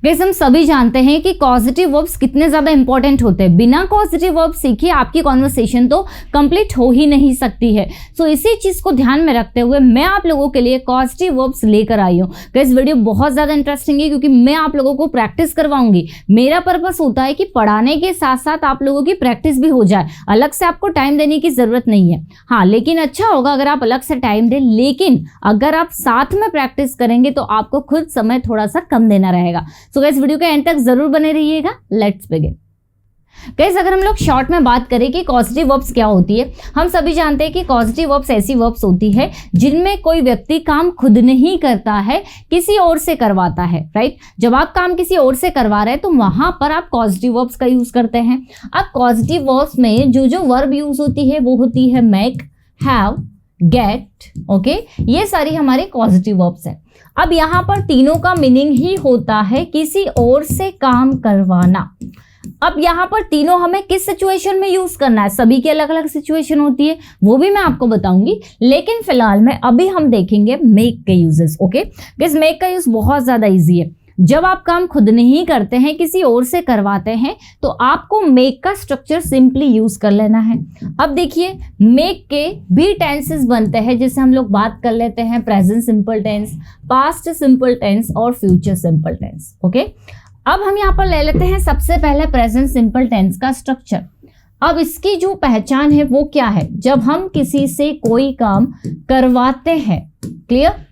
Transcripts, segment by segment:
Guys हम सभी जानते हैं कि कॉजेटिव वर्ब्स कितने ज्यादा इंपॉर्टेंट होते हैं। बिना कॉजेटिव वर्ब सीखे आपकी कॉन्वर्सेशन तो कंप्लीट हो ही नहीं सकती है। सो इसी चीज को ध्यान में रखते हुए मैं आप लोगों के लिए पॉजिटिव वर्ब्स लेकर आई हूँ। गाइस वीडियो बहुत ज्यादा इंटरेस्टिंग है क्योंकि मैं आप लोगों को प्रैक्टिस करवाऊंगी। मेरा पर्पस होता है कि पढ़ाने के साथ साथ आप लोगों की प्रैक्टिस भी हो जाए, अलग से आपको टाइम देने की जरूरत नहीं है। हाँ, लेकिन अच्छा होगा अगर आप अलग से टाइम दें, लेकिन अगर आप साथ में प्रैक्टिस करेंगे तो आपको खुद समय थोड़ा सा कम देना रहेगा। सो गाइस वीडियो के एंड तक जरूर बने रहिएगा। Let's begin. गाइस अगर हम लोग शॉर्ट में बात करें कि कॉजेटिव वर्ब्स क्या होती है, हम सभी जानते हैं कि कॉजेटिव वर्ब्स ऐसी वर्ब्स होती है जिनमें कोई व्यक्ति काम खुद नहीं करता है, किसी और से करवाता है, राइट। जब आप काम किसी और से करवा रहे हैं तो वहां पर आप कॉजेटिव वर्ब्स का यूज करते हैं। अब कॉजेटिव वर्ब्स में जो वर्ब यूज होती है वो होती है मेक, हैव, गेट, ओके, ये सारी हमारे पॉजिटिव वर्ब्स हैं। अब यहाँ पर तीनों का मीनिंग ही होता है किसी और से काम करवाना। अब यहाँ पर तीनों हमें किस सिचुएशन में यूज करना है, सभी की अलग अलग सिचुएशन होती है, वो भी मैं आपको बताऊंगी, लेकिन फिलहाल में अभी हम देखेंगे मेक के यूजेस। ओके गाइस, मेक का यूज बहुत ज्यादा इजी है। जब आप काम खुद नहीं करते हैं, किसी और से करवाते हैं, तो आपको मेक का स्ट्रक्चर सिंपली यूज कर लेना है। अब देखिए, मेक के भी टेंसेस बनते हैं, जैसे हम लोग बात कर लेते हैं present simple tense, past simple tense और फ्यूचर सिंपल टेंस। ओके, अब हम यहाँ पर ले लेते हैं सबसे पहले प्रेजेंट सिंपल टेंस का स्ट्रक्चर। अब इसकी जो पहचान है वो क्या है, जब हम किसी से कोई काम करवाते हैं। क्लियर?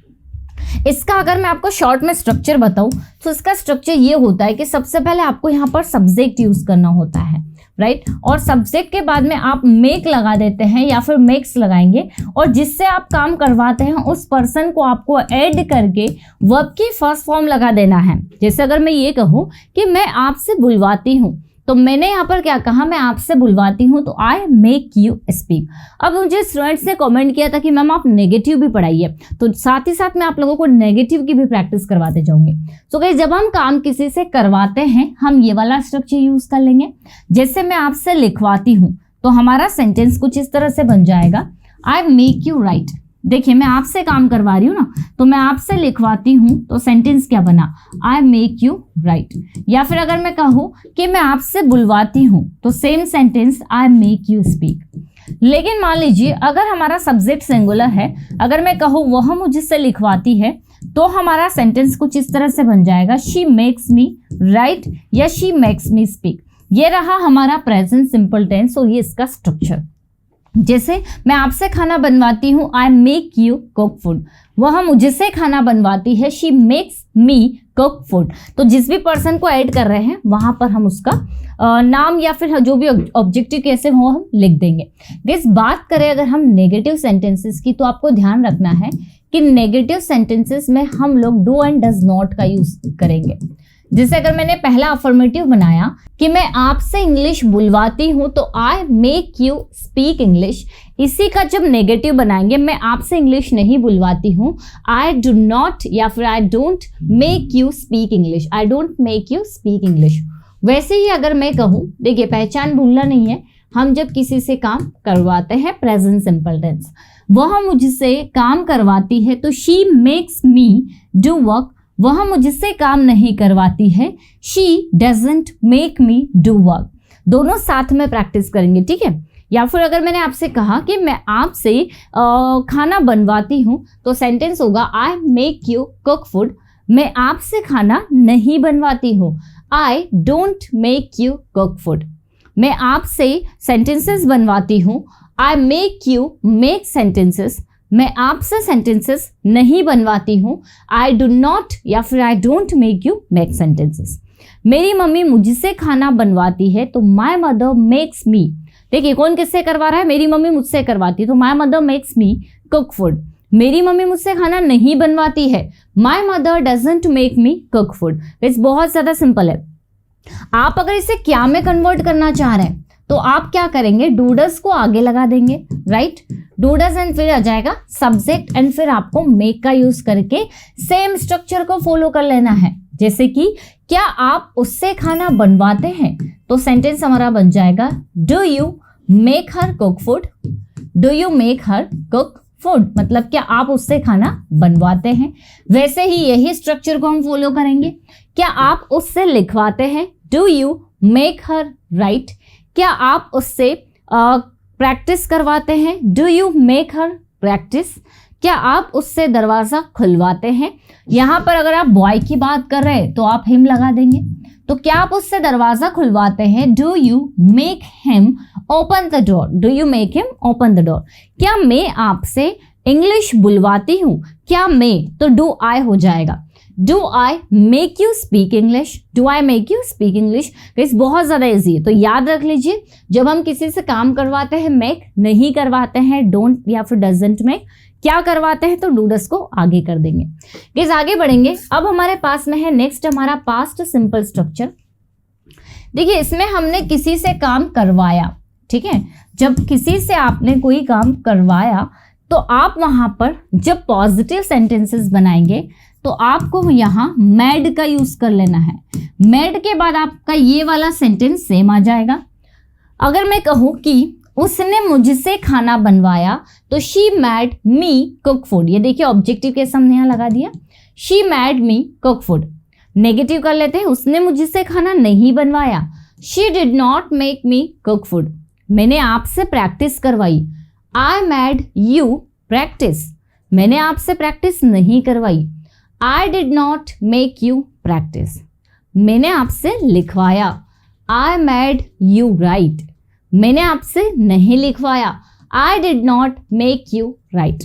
इसका अगर मैं आपको शॉर्ट में स्ट्रक्चर बताऊं तो इसका स्ट्रक्चर ये होता है कि सबसे पहले आपको यहाँ पर सब्जेक्ट यूज करना होता है, राइट, और सब्जेक्ट के बाद में आप मेक लगा देते हैं या फिर मेक्स लगाएंगे, और जिससे आप काम करवाते हैं उस पर्सन को आपको ऐड करके वर्ब की फर्स्ट फॉर्म लगा देना है। जैसे अगर मैं ये कहूँ कि मैं आपसे बुलवाती हूँ, तो मैंने यहाँ पर क्या कहा, मैं आपसे बुलवाती हूँ, तो आई मेक यू स्पीक। अब मुझे स्टूडेंट्स ने कमेंट किया था कि मैम आप नेगेटिव भी पढ़ाइए, तो साथ ही साथ मैं आप लोगों को नेगेटिव की भी प्रैक्टिस करवाते जाऊंगी। सो गाइस, जब हम काम किसी से करवाते हैं हम ये वाला स्ट्रक्चर यूज कर लेंगे। जैसे मैं आपसे लिखवाती हूँ तो हमारा सेंटेंस कुछ इस तरह से बन जाएगा, आई मेक यू राइट। देखिए, मैं आपसे काम करवा रही हूँ ना, तो मैं आपसे लिखवाती हूँ, तो सेंटेंस क्या बना, आई मेक यू राइट। या फिर अगर मैं कहूँ कि मैं आपसे बुलवाती हूँ, तो same sentence, I make you speak. लेकिन मान लीजिए अगर हमारा सब्जेक्ट सिंगुलर है, अगर मैं कहूँ वह मुझसे लिखवाती है, तो हमारा सेंटेंस कुछ इस तरह से बन जाएगा, शी मेक्स मी राइट या शी मेक्स मी स्पीक। ये रहा हमारा प्रेजेंट सिंपल टेंस और ये इसका स्ट्रक्चर। जैसे मैं आपसे खाना बनवाती हूँ, I make you cook food, वह मुझसे खाना बनवाती है, she makes me cook food. तो जिस भी पर्सन को ऐड कर रहे हैं वहां पर हम उसका नाम या फिर जो भी ऑब्जेक्टिव कैसे हो हम लिख देंगे। गाइस, बात करें अगर हम नेगेटिव सेंटेंसेस की, तो आपको ध्यान रखना है कि नेगेटिव सेंटेंसेस में हम लोग डू एंड डज नॉट का यूज करेंगे। जैसे अगर मैंने पहला अफर्मेटिव बनाया कि मैं आपसे इंग्लिश बुलवाती हूं, तो I make you speak English, इसी का जब नेगेटिव बनाएंगे, मैं आपसे इंग्लिश नहीं बुलवाती हूं, आई डू नॉट या फिर I don't make you speak English, I don't make you speak English. वैसे ही अगर मैं कहूं, देखिए पहचान भूलना नहीं है, हम जब किसी से काम करवाते हैं प्रेजेंट सिंपल टेंस, वह मुझसे काम करवाती है, तो she makes me do work, वह मुझसे काम नहीं करवाती है, she doesn't make me do work. दोनों साथ में प्रैक्टिस करेंगे, ठीक है। या फिर अगर मैंने आपसे कहा कि मैं आपसे खाना बनवाती हूँ, तो सेंटेंस होगा, I make you cook food, मैं आपसे खाना नहीं बनवाती हूँ, I don't make you cook food. मैं आपसे सेंटेंसेस बनवाती हूँ, I make you make sentences, मैं आपसे सेंटेंसेस नहीं बनवाती हूँ, आई डू नॉट या फिर I don't make you make sentences. मेरी मम्मी मुझसे खाना बनवाती है, तो माय मदर मेक्स मी, देखिए कौन किससे करवा रहा है, मेरी मम्मी मुझसे करवाती है, तो my mother makes me cook food. मेरी मम्मी मुझसे खाना नहीं बनवाती है, my mother doesn't make me cook food. It's बहुत ज्यादा सिंपल है। आप अगर इसे क्या में कन्वर्ट करना चाह रहे हैं, तो आप क्या करेंगे, डूडस को आगे लगा देंगे, राइट, डूडस एंड फिर आ जाएगा सब्जेक्ट एंड फिर आपको मेक का यूज करके सेम स्ट्रक्चर को फॉलो कर लेना है। जैसे कि क्या आप उससे खाना बनवाते हैं, तो सेंटेंस हमारा बन जाएगा, do you make her cook food, do you make her cook food, मतलब क्या आप उससे खाना बनवाते हैं। वैसे ही यही स्ट्रक्चर को हम फॉलो करेंगे क्या आप उससे लिखवाते हैं? Do you make her right? क्या आप उससे प्रैक्टिस करवाते हैं? Do you make her practice? क्या आप उससे दरवाज़ा खुलवाते हैं? यहाँ पर अगर आप बॉय की बात कर रहे हैं तो आप हिम लगा देंगे। तो क्या आप उससे दरवाज़ा खुलवाते हैं? Do you make him open the door? Do you make him open the door? क्या मैं आपसे इंग्लिश बुलवाती हूँ? क्या मैं तो डू आई हो जाएगा। Do I make you speak English? Do I make you speak English? Guys बहुत ज़्यादा ईजी है, तो याद रख लीजिए, जब हम किसी से काम करवाते हैं मेक नहीं करवाते हैं डोंट या फिर डजंट मेक, क्या करवाते हैं तो डूडस को आगे कर देंगे। गाइस आगे बढ़ेंगे। अब हमारे पास में है नेक्स्ट हमारा पास्ट सिंपल स्ट्रक्चर। देखिए इसमें हमने किसी से काम करवाया, ठीक है, जब किसी से आपने कोई काम करवाया तो आप वहां पर जब पॉजिटिव सेंटेंसेस बनाएंगे तो आपको यहाँ मेड का यूज कर लेना है। मेड के बाद आपका ये वाला सेंटेंस सेम आ जाएगा। अगर मैं कहूँ कि उसने मुझसे खाना बनवाया तो she made me cook food. ये देखिए ऑब्जेक्टिव के सामने यहाँ लगा दिया, she made me cook food. Negative कर लेते हैं, उसने मुझसे खाना नहीं बनवाया, she did not make me cook food. मैंने आपसे प्रैक्टिस करवाई, आई मेड यू प्रैक्टिस। मैंने आपसे प्रैक्टिस नहीं करवाई, I did not make you practice. मैंने आपसे लिखवाया, आई मेड यू राइट। मैंने आपसे नहीं लिखवाया, I did not make you right.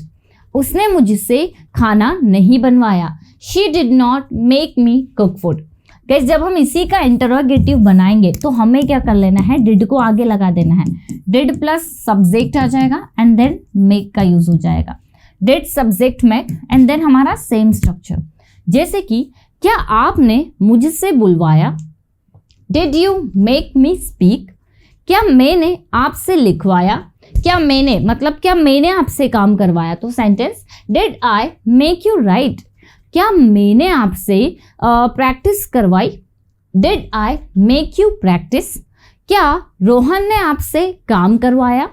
उसने मुझसे खाना नहीं बनवाया, she did not make me cook food. Guys जब हम इसी का इंटरोगेटिव बनाएंगे तो हमें क्या कर लेना है, डिड को आगे लगा देना है। डिड प्लस सब्जेक्ट आ जाएगा एंड देन मेक का यूज हो जाएगा। Did subject make and then हमारा सेम स्ट्रक्चर। जैसे कि क्या आपने मुझसे बुलवाया, did you make me speak? क्या मैंने आपसे लिखवाया? क्या मैंने मतलब क्या मैंने आपसे काम करवाया? तो sentence did I make you write? क्या मैंने आपसे प्रैक्टिस करवाई? Did I make you practice? क्या रोहन ने आपसे काम करवाया?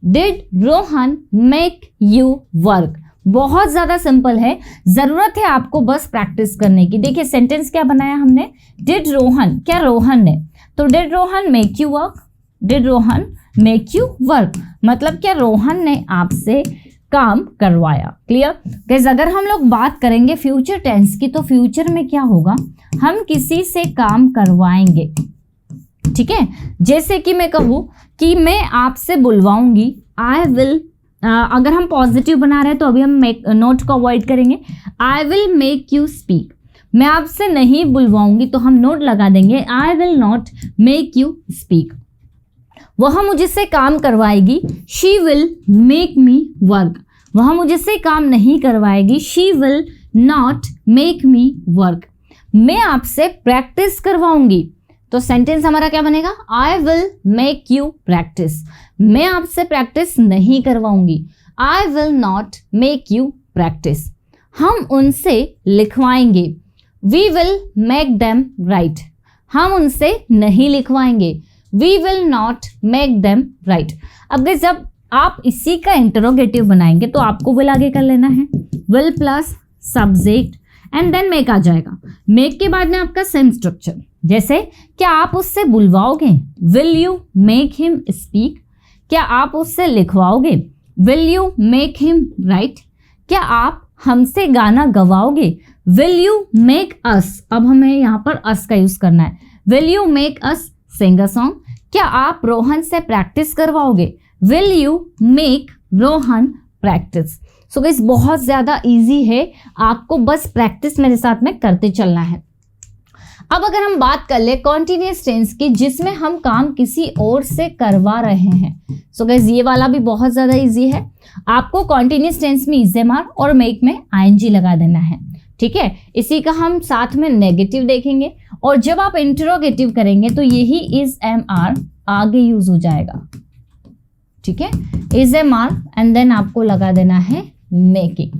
Did Rohan make you work? बहुत ज़्यादा सिंपल है, ज़रूरत है आपको बस प्रैक्टिस करने की। देखिए सेंटेंस क्या बनाया हमने, डिड रोहन, क्या रोहन ने, तो did Rohan make you work? Did Rohan make you work मतलब क्या रोहन ने आपसे काम करवाया। Clear guys? अगर हम लोग बात करेंगे फ्यूचर टेंस की तो फ्यूचर में क्या होगा, हम किसी से काम करवाएंगे, ठीक है। जैसे कि मैं कहूँ कि मैं आपसे बुलवाऊंगी, आई विल, अगर हम पॉजिटिव बना रहे हैं तो अभी हम नोट को अवॉइड करेंगे, I will make you speak. मैं आपसे नहीं बुलवाऊंगी तो हम नोट लगा देंगे, I will not make you speak. वह मुझसे काम करवाएगी, she will make me work. वह मुझसे काम नहीं करवाएगी, she will not make me work. मैं आपसे प्रैक्टिस करवाऊंगी तो सेंटेंस हमारा क्या बनेगा, I will make you practice. मैं आपसे प्रैक्टिस नहीं करवाऊंगी, I will not make you practice. हम उनसे लिखवाएंगे, we will make them write. हम उनसे नहीं लिखवाएंगे, we will not make them write. अब गाइस जब आप इसी का इंटरोगेटिव बनाएंगे तो आपको विल आगे कर लेना है, will plus subject and then make आ जाएगा। मेक के बाद में आपका सेम स्ट्रक्चर, जैसे क्या आप उससे बुलवाओगे, will you make him speak. क्या आप उससे लिखवाओगे, will you make him write. क्या आप हमसे गाना गवाओगे, विल यू मेक अस। अब हमें यहाँ पर अस का यूज करना है, will you make us sing a song. क्या आप रोहन से प्रैक्टिस करवाओगे, will you make Rohan practice. So guys बहुत ज़्यादा इजी है, आपको बस प्रैक्टिस मेरे साथ में करते चलना है। अब अगर हम बात कर ले कॉन्टिन्यूअस टेंस की, जिसमें हम काम किसी और से करवा रहे हैं, सो गाइस ये वाला भी बहुत ज़्यादा इजी है। आपको कॉन्टिन्यूअस टेंस में इज एम आर और मेक में आईएनजी लगा देना है, ठीक है। इसी का हम साथ में नेगेटिव देखेंगे और जब आप इंटरोगेटिव करेंगे तो यही इज एम आर आगे यूज हो जाएगा, ठीक है। Is am are and then आपको लगा देना है मेकिंग।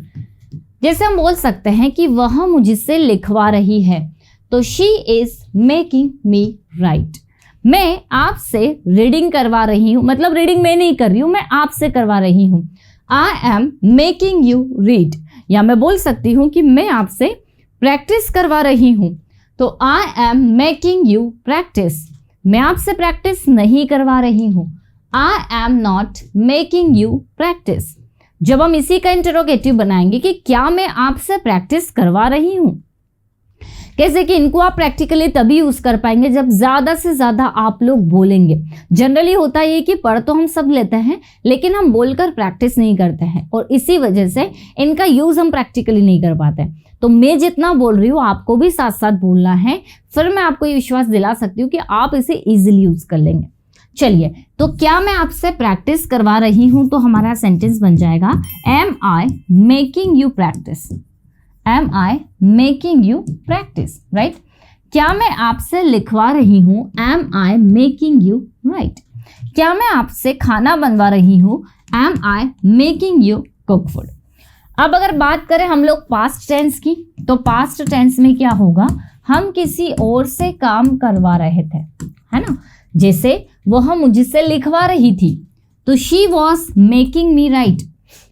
जैसे हम बोल सकते हैं कि वह मुझसे लिखवा रही है, तो she is making me right. मैं आपसे रीडिंग करवा रही हूँ, मतलब रीडिंग मैं नहीं कर रही हूँ, मैं आपसे करवा रही हूँ, I am making you read. या मैं बोल सकती हूँ कि मैं आपसे प्रैक्टिस करवा रही हूँ, तो I am making you practice, मैं आपसे प्रैक्टिस नहीं करवा रही हूँ। I am not making you practice. जब हम इसी का इंटरोगेटिव बनाएंगे कि क्या मैं आपसे प्रैक्टिस करवा रही हूं, कैसे कि इनको आप प्रैक्टिकली तभी यूज कर पाएंगे जब ज्यादा से ज्यादा आप लोग बोलेंगे। जनरली होता है कि पढ़ तो हम सब लेते हैं लेकिन हम बोलकर प्रैक्टिस नहीं करते हैं और इसी वजह से इनका यूज हम प्रैक्टिकली नहीं कर पाते। तो मैं जितना बोल रही हूँ आपको भी साथ साथ बोलना है, फिर मैं आपको ये विश्वास दिला सकती हूँ कि आप इसे इजीली यूज कर लेंगे। चलिए, तो क्या मैं आपसे प्रैक्टिस करवा रही हूं, तो हमारा सेंटेंस बन जाएगा am I making you practice. Am I making you practice, right. क्या मैं आपसे लिखवा रही हूं, am I making you write. क्या मैं आपसे खाना बनवा रही हूं, am I making you cook food. अब अगर बात करें हम लोग पास्ट टेंस की, तो पास्ट टेंस में क्या होगा, हम किसी और से काम करवा रहे थे, है ना। जैसे वह मुझसे लिखवा रही थी, तो she was making me right.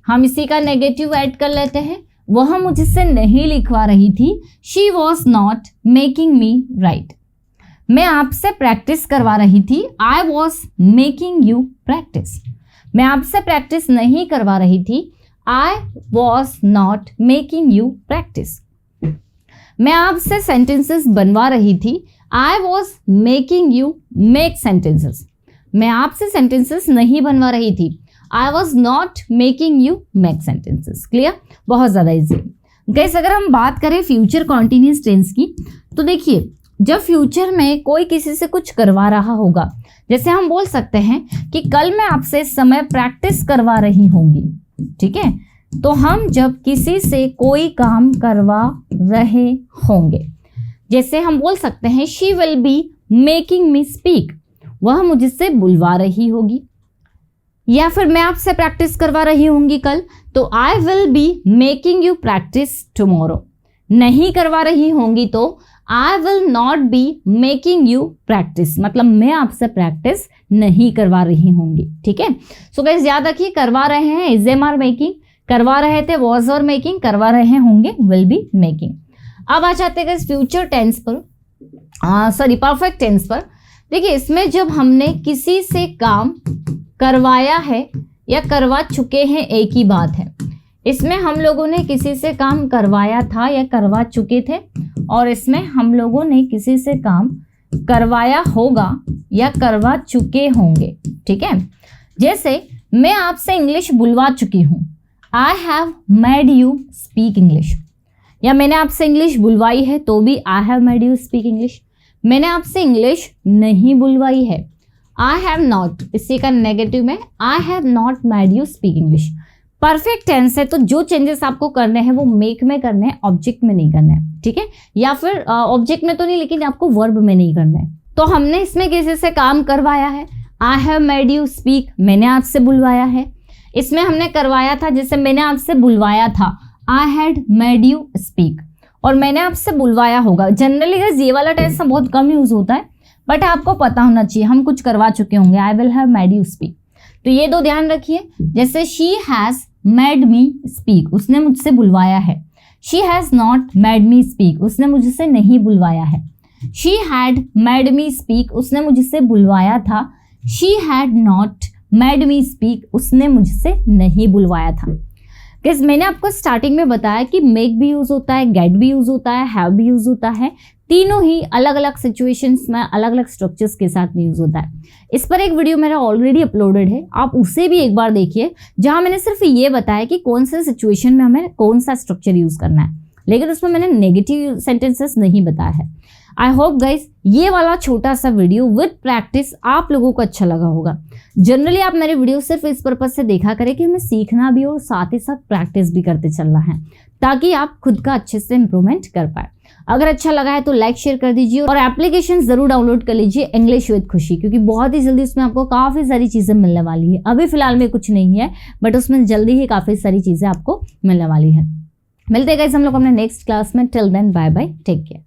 हम इसी का नेगेटिव ऐड कर लेते हैं, वह मुझसे नहीं लिखवा रही थी, she was not making me right. मैं आपसे प्रैक्टिस करवा रही थी, I was making you practice. मैं आपसे प्रैक्टिस नहीं करवा रही थी, I was not making you practice. मैं आपसे सेंटेंसेस बनवा रही थी, I was making you make sentences. मैं आपसे सेंटेंसेस नहीं बनवा रही थी, I was not making you make sentences. Clear, बहुत ज़्यादा इजी। गाइस, अगर हम बात करें फ्यूचर कॉन्टिन्यूस टेंस की, तो देखिए जब फ्यूचर में कोई किसी से कुछ करवा रहा होगा, जैसे हम बोल सकते हैं कि कल मैं आपसे इस समय प्रैक्टिस करवा रही होंगी, ठीक है। तो हम जब किसी से कोई काम करवा रहे होंगे, जैसे हम बोल सकते हैं she will be making me speak, वह मुझसे बुलवा रही होगी। या फिर मैं आपसे प्रैक्टिस करवा रही होंगी कल, तो I will be making you practice tomorrow. नहीं करवा रही होंगी तो आई will not be making you practice, मतलब मैं आपसे प्रैक्टिस नहीं करवा रही होंगी, ठीक है। सो गाइस, याद रखिए करवा रहे हैं इज एम आर मेकिंग, करवा रहे थे वॉज और मेकिंग, करवा रहे होंगे विल बी मेकिंग। अब आ जाते हैं फ्यूचर टेंस पर, परफेक्ट टेंस पर। देखिए, इसमें जब हमने किसी से काम करवाया है या करवा चुके हैं, एक ही बात है। इसमें हम लोगों ने किसी से काम करवाया था या करवा चुके थे, और इसमें हम लोगों ने किसी से काम करवाया होगा या करवा चुके होंगे, ठीक है। जैसे मैं आपसे इंग्लिश बुलवा चुकी हूँ, I have made you speak English. या मैंने आपसे इंग्लिश बुलवाई है तो भी I have made you speak English. मैंने आपसे इंग्लिश नहीं बुलवाई है, आई हैव नॉट, इसी का नेगेटिव में I have not made you speak English. Perfect tense है तो जो चेंजेस आपको करने हैं वो मेक में करने हैं, ऑब्जेक्ट में नहीं करने हैं, ठीक है। या फिर ऑब्जेक्ट में तो नहीं, लेकिन आपको वर्ब में नहीं करना है। तो हमने इसमें किसी से काम करवाया है, I have made you speak, मैंने आपसे बुलवाया है। इसमें हमने करवाया था, जैसे मैंने आपसे बुलवाया था, I had made you speak, और मैंने आपसे बुलवाया होगा। जनरली ये वाला टेंस बहुत कम यूज होता है, बट आपको पता होना चाहिए हम कुछ करवा चुके होंगे, I will have made you speak. तो ये दो ध्यान रखिए। जैसे she has made me speak, उसने मुझसे बुलवाया है। She has not made me speak, उसने मुझसे नहीं बुलवाया है। She had made me speak, उसने मुझसे बुलवाया था। She had not made me speak, उसने मुझसे नहीं बुलवाया था। गाइस, मैंने आपको स्टार्टिंग में बताया कि मेक भी यूज होता है, गेट भी यूज होता है, हैव भी यूज होता है। तीनों ही अलग अलग सिचुएशंस में अलग अलग स्ट्रक्चर्स के साथ में यूज होता है। इस पर एक वीडियो मेरा ऑलरेडी अपलोडेड है, आप उसे भी एक बार देखिए, जहां मैंने सिर्फ ये बताया कि कौन से सिचुएशन में हमें कौन सा स्ट्रक्चर यूज करना है, लेकिन उसमें मैंने नेगेटिव सेंटेंसेस नहीं बताया है। आई होप गाइस ये वाला छोटा सा वीडियो विद प्रैक्टिस आप लोगों को अच्छा लगा होगा। जनरली आप मेरे वीडियो सिर्फ इस पर्पज से देखा करें कि हमें सीखना भी और साथ ही साथ प्रैक्टिस भी करते चलना है, ताकि आप खुद का अच्छे से इंप्रूवमेंट कर पाए। अगर अच्छा लगा है तो लाइक शेयर कर दीजिए, और एप्लीकेशन जरूर डाउनलोड कर लीजिए इंग्लिश विद खुशी, क्योंकि बहुत ही जल्दी उसमें आपको काफ़ी सारी चीज़ें मिलने वाली है। अभी फिलहाल में कुछ नहीं है, बट उसमें जल्दी ही काफ़ी सारी चीज़ें आपको मिलने वाली है। मिलते हैं गाइस हम लोग अपने नेक्स्ट क्लास में। Till then bye bye, take care.